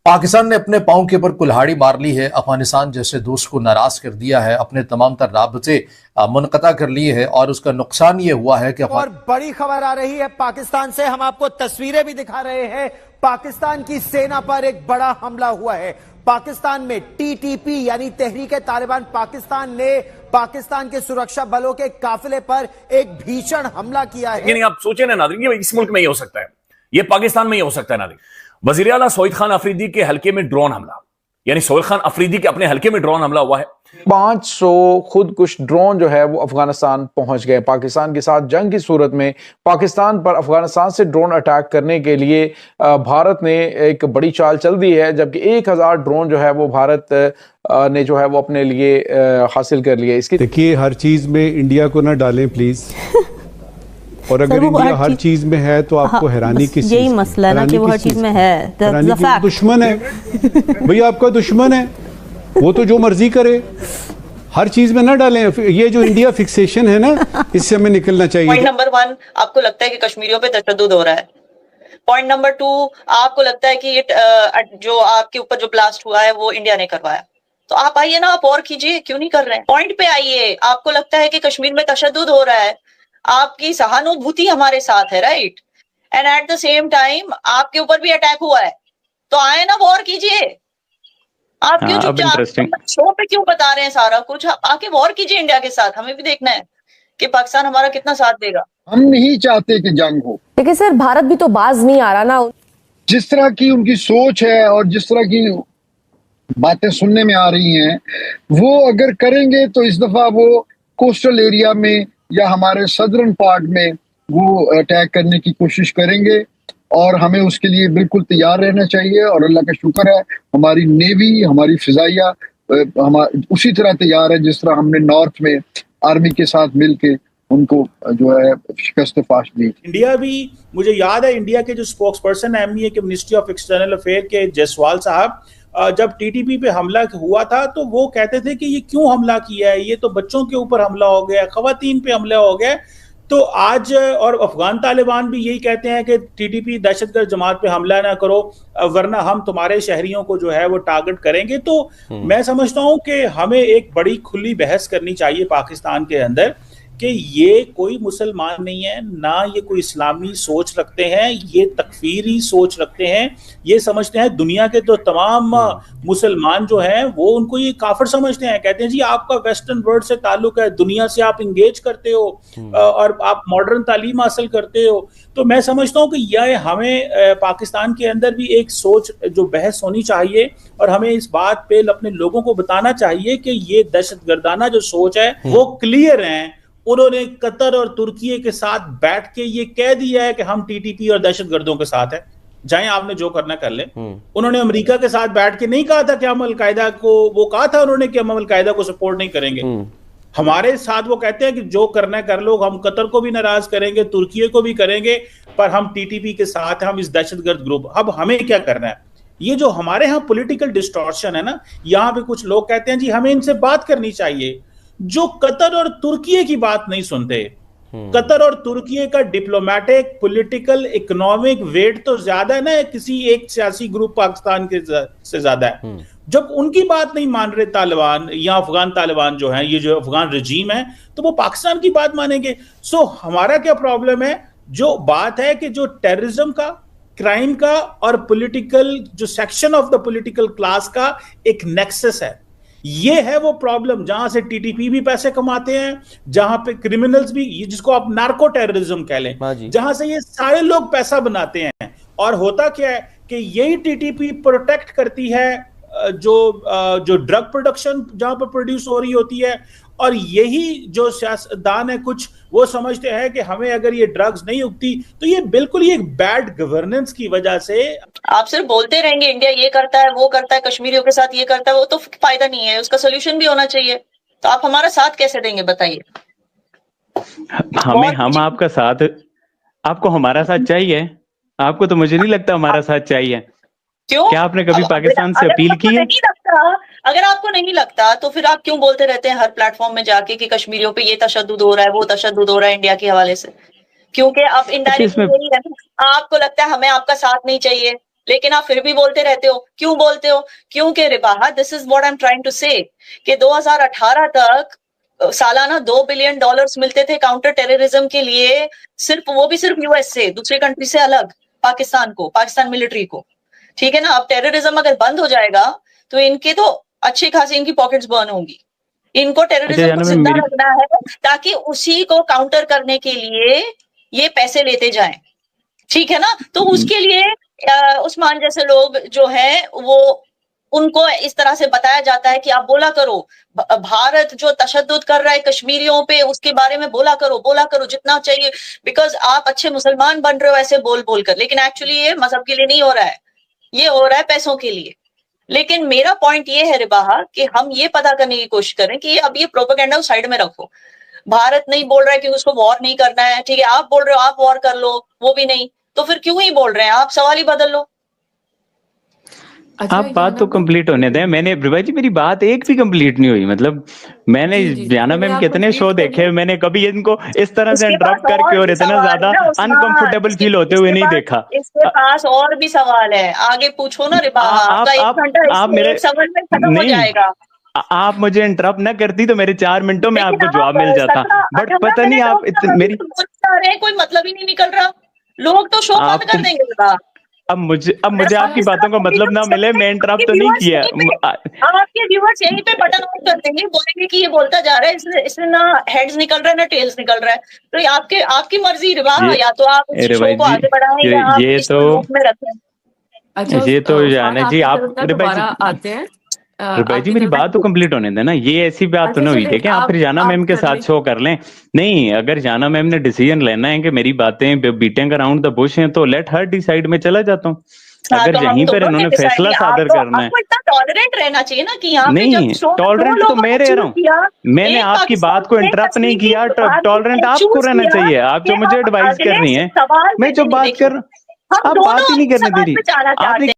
पाकिस्तान ने अपने पांव के ऊपर कुल्हाड़ी मार ली है। अफगानिस्तान जैसे दोस्त को नाराज कर दिया है, अपने तमाम तर राबते मुनक़ता कर लिए है और उसका नुकसान ये हुआ है कि और बड़ी खबर आ रही है पाकिस्तान से, हम आपको तस्वीरें भी दिखा रहे हैं। पाकिस्तान की सेना पर एक बड़ा हमला हुआ है। पाकिस्तान में टीटीपी यानी तहरीक तालिबान पाकिस्तान ने पाकिस्तान के सुरक्षा बलों के काफिले पर एक भीषण हमला किया है। लेकिन आप सोचे ना नाज़रीन, ये इस मुल्क में ही हो सकता है, ये पाकिस्तान में ही हो सकता है नाज़रीन। वज़ीर आला सईद खान अफरीदी के हल्के में ड्रोन हमला, यानी सईद खान अफरीदी के अपने हल्के में ड्रोन हमला हुआ है। 500 खुदकुश ड्रोन जो है वो अफगानिस्तान पहुंच गए। पाकिस्तान के साथ जंग की सूरत में पाकिस्तान पर अफगानिस्तान से ड्रोन अटैक करने के लिए भारत ने एक बड़ी चाल चल दी है, जबकि 1000 ड्रोन जो है वो भारत ने जो है वो अपने लिए हासिल कर लिए। इसकी देखिए, हर चीज में इंडिया को ना डालें प्लीज। और अगर इंडिया हर चीज में है तो आपको हैरानी किस यही मसला है ना कि वो हर चीज में है। दुश्मन है भैया, आपका दुश्मन है, वो तो जो मर्जी करे, हर चीज में ना डालें। ये जो इंडिया फिक्सेशन है ना, इससे हमें निकलना चाहिए। पॉइंट नंबर 1, आपको लगता है कि कश्मीरियों पे तशद्दुद हो रहा है। पॉइंट नंबर 2, आपको लगता है कि ये जो आपके ऊपर जो ब्लास्ट हुआ है वो इंडिया ने करवाया। तो आप आइए ना, आप और कीजिए, क्यों नहीं कर रहे हैं? पॉइंट पे आइए। आपको लगता है कि कश्मीर में तशद्दुद हो रहा है, आपकी सहानुभूति हमारे साथ है, right? And at the same time आपके ऊपर भी अटैक हुआ है, तो आए ना, वॉर कीजिए। आप क्यों चुपचाप शो पे क्यों बता रहे हैं सारा कुछ? आके वॉर कीजिए इंडिया के साथ, हमें भी देखना है कि पाकिस्तान हमारा कितना साथ देगा। हम नहीं चाहते कि जंग हो, लेकिन सर भारत भी तो बाज नहीं आ रहा ना। जिस तरह की उनकी सोच है और जिस तरह की बातें सुनने में आ रही हैं, वो अगर करेंगे तो इस दफा वो कोस्टल एरिया में या हमारे सदर्न पार्ट में वो अटैक करने की कोशिश करेंगे, और हमें उसके लिए बिल्कुल तैयार रहना चाहिए। और अल्लाह का शुक्र है, हमारी नेवी, हमारी फिजाइया उसी तरह तैयार है जिस तरह हमने नॉर्थ में आर्मी के साथ मिलके उनको जो है शिकस्त फाश दी। इंडिया भी, मुझे याद है इंडिया के जो स्पोक्स पर्सन एमईए के मिनिस्ट्री ऑफ एक्सटर्नल अफेयर के जायसवाल साहब, जब टीटीपी पे हमला हुआ था तो वो कहते थे कि ये क्यों हमला किया है, ये तो बच्चों के ऊपर हमला हो गया, खवातीन पे हमला हो गया। तो आज और अफगान तालिबान भी यही कहते हैं कि टीटीपी दहशतगर्द जमात पे हमला ना करो, वरना हम तुम्हारे शहरियों को जो है वो टारगेट करेंगे। तो मैं समझता हूं कि हमें एक बड़ी खुली बहस करनी चाहिए पाकिस्तान के अंदर कि ये कोई मुसलमान नहीं है, ना ये कोई इस्लामी सोच रखते हैं, ये तकफीरी सोच रखते हैं। ये समझते हैं दुनिया के तो तमाम मुसलमान जो हैं वो उनको ये काफिर समझते हैं। कहते हैं जी आपका वेस्टर्न वर्ल्ड से ताल्लुक है, दुनिया से आप इंगेज करते हो और आप मॉडर्न तालीम हासिल करते हो। तो मैं समझता हूँ कि यह हमें पाकिस्तान के अंदर भी एक सोच जो बहस होनी चाहिए, और हमें इस बात पे अपने लोगों को बताना चाहिए कि ये दहशतगर्दाना जो सोच है वो क्लियर है। उन्होंने कतर और तुर्की के साथ बैठ के ये कह दिया है कि हम टीटीपी और दहशतगर्दों के साथ हैं, चाहे आपने जो करना कर ले। उन्होंने अमेरिका के साथ बैठ के नहीं कहा था कि हम अलकायदा को, वो कहा था उन्होंने कि हम अलकायदा को सपोर्ट नहीं करेंगे। हमारे साथ वो कहते हैं कि जो करना है कर लो, हम कतर को भी नाराज करेंगे, तुर्की को भी करेंगे, पर हम टीटीपी के साथ हैं, हम इस दहशतगर्द ग्रुप। अब हमें क्या करना है? ये जो हमारे यहाँ पॉलिटिकल डिस्टॉर्शन है ना, यहाँ पे कुछ लोग कहते हैं जी हमें इनसे बात करनी चाहिए, जो कतर और तुर्की की बात नहीं सुनते। कतर और तुर्की का डिप्लोमेटिक, पॉलिटिकल, इकोनॉमिक वेट तो ज्यादा है ना किसी एक सियासी ग्रुप पाकिस्तान के से ज्यादा है। जब उनकी बात नहीं मान रहे तालिबान या अफगान तालिबान जो है, ये जो अफगान रजीम है, तो वो पाकिस्तान की बात मानेंगे। सो हमारा क्या प्रॉब्लम है? जो बात है कि जो टेररिज्म का, क्राइम का और पॉलिटिकल जो section of the political class का एक नेक्सस है, ये है वो प्रॉब्लम जहां से टीटीपी भी पैसे कमाते हैं, जहां पे क्रिमिनल्स भी, जिसको आप नार्को टेररिज्म कह लें, जहां से ये सारे लोग पैसा बनाते हैं। और होता क्या है कि यही टीटीपी प्रोटेक्ट करती है जो ड्रग प्रोडक्शन जहां पर प्रोड्यूस हो रही होती है, और यही जो सियासतदान है कुछ वो समझते हैं कि हमें अगर ये ड्रग्स नहीं उगती तो ये बिल्कुल ये बैड गवर्नेंस की वजह से। आप सिर्फ बोलते रहेंगे इंडिया ये करता है, वो करता है, कश्मीरियों के साथ ये करता है, वो तो फायदा नहीं है, उसका सोल्यूशन भी होना चाहिए। तो आप हमारा साथ कैसे देंगे बताइए? हम आपका साथ, आपको हमारा साथ चाहिए? आपको तो मुझे नहीं लगता हमारा साथ चाहिए। क्यों? क्या आपने कभी पाकिस्तान से अपील की है? अगर आपको नहीं लगता तो फिर आप क्यों बोलते रहते हैं हर प्लेटफॉर्म में जाके कि कश्मीरियों पे ये तशद्दुद हो रहा है, वो तशद्दुद हो रहा है इंडिया के हवाले से? क्योंकि आप इनडायरेक्ट आपको लगता है हमें आपका साथ नहीं चाहिए, लेकिन आप फिर भी बोलते रहते हो। क्यों बोलते हो? क्योंकि रिबाहा, this is what I am trying to say, कि 2018 तक सालाना $2 बिलियन मिलते थे काउंटर टेररिज्म के लिए, सिर्फ वो भी सिर्फ यूएस से, दूसरे कंट्री से अलग, पाकिस्तान को, पाकिस्तान मिलिट्री को। ठीक है ना। अब टेररिज्म अगर बंद हो जाएगा तो इनके तो अच्छी खासी इनकी पॉकेट्स बर्न होंगी। इनको टेररिज्म को जिंदा रखना है ताकि उसी को काउंटर करने के लिए ये पैसे लेते जाएं। ठीक है ना। तो उसके लिए उस्मान जैसे लोग जो हैं वो, उनको इस तरह से बताया जाता है कि आप बोला करो, भारत जो तशद्दुद कर रहा है कश्मीरियों पे उसके बारे में बोला करो जितना चाहिए, बिकॉज आप अच्छे मुसलमान बन रहे हो ऐसे बोल बोल कर। लेकिन एक्चुअली ये मजहब के लिए नहीं हो रहा है, ये हो रहा है पैसों के लिए। लेकिन मेरा पॉइंट ये है रिबाहा कि हम ये पता करने की कोशिश करें कि अब ये प्रोपेगेंडा साइड में रखो। भारत नहीं बोल रहा है कि उसको वॉर नहीं करना है, ठीक है, आप बोल रहे हो आप वॉर कर लो, वो भी नहीं, तो फिर क्यों ही बोल रहे हैं आप? सवाल ही बदल लो। आप बात तो कंप्लीट होने दें। मैंने भाई जी, मेरी बात एक भी कंप्लीट नहीं हुई। मतलब मैंने जाना मैम कितने शो देखे, मैंने कभी इनको इस तरह से इंटरप्ट करके और इतना ज्यादा अनकंफर्टेबल फील होते हुए नहीं देखा। इसके पास और भी सवाल है, आगे पूछो ना रिबाहा। आप मेरे सवाल में खत्म हो जाएगा। आप मुझे इंटरप्ट ना करती तो मेरे 4 मिनटों में आपको जवाब मिल जाता, बट पता नहीं आप मेरी कोई मतलब ही नहीं निकल रहा, लोग तो शो बंद कर देंगे रिबाहा। अब मुझे आपकी बातों का मतलब ना मिले, मैं इंटरप्ट तो नहीं किया। आपके व्यूअर्स यहीं पे बटन ऑन कर देंगे, बोलेंगे कि ये बोलता जा रहा है, इससे ना हेड्स निकल रहा है ना टेल्स निकल रहा है। तो ये आपकी मर्जी रिबाहा, या तो आप इस शो को आगे बढ़ाएं या आप इस लूप में रखें। ये तो जाने जी आप आते हैं रुपए जी, मेरी बात तो कंप्लीट होने देना। ये ऐसी बात तो नहीं हुई थी कि आप रिजाना मैम के साथ शो कर लें। नहीं, अगर रिजाना मैम ने डिसीजन लेना है कि मेरी बातें बीटिंग अराउंड द बुश हैं तो लेट हर डिसाइड, में चला जाता हूँ। अगर यहीं पर इन्होंने फैसला सादर करना है, टॉलरेंट रहना चाहिए ना कि यहाँ नहीं, टॉलरेंट तो मैं रह रहा हूँ। मैंने आपकी बात को इंटरप्ट नहीं किया, टॉलरेंट आपको रहना चाहिए। आप जो मुझे एडवाइस कर रही हैं, मैं जो बात कर, आप बात ही नहीं करने दे रही। आपने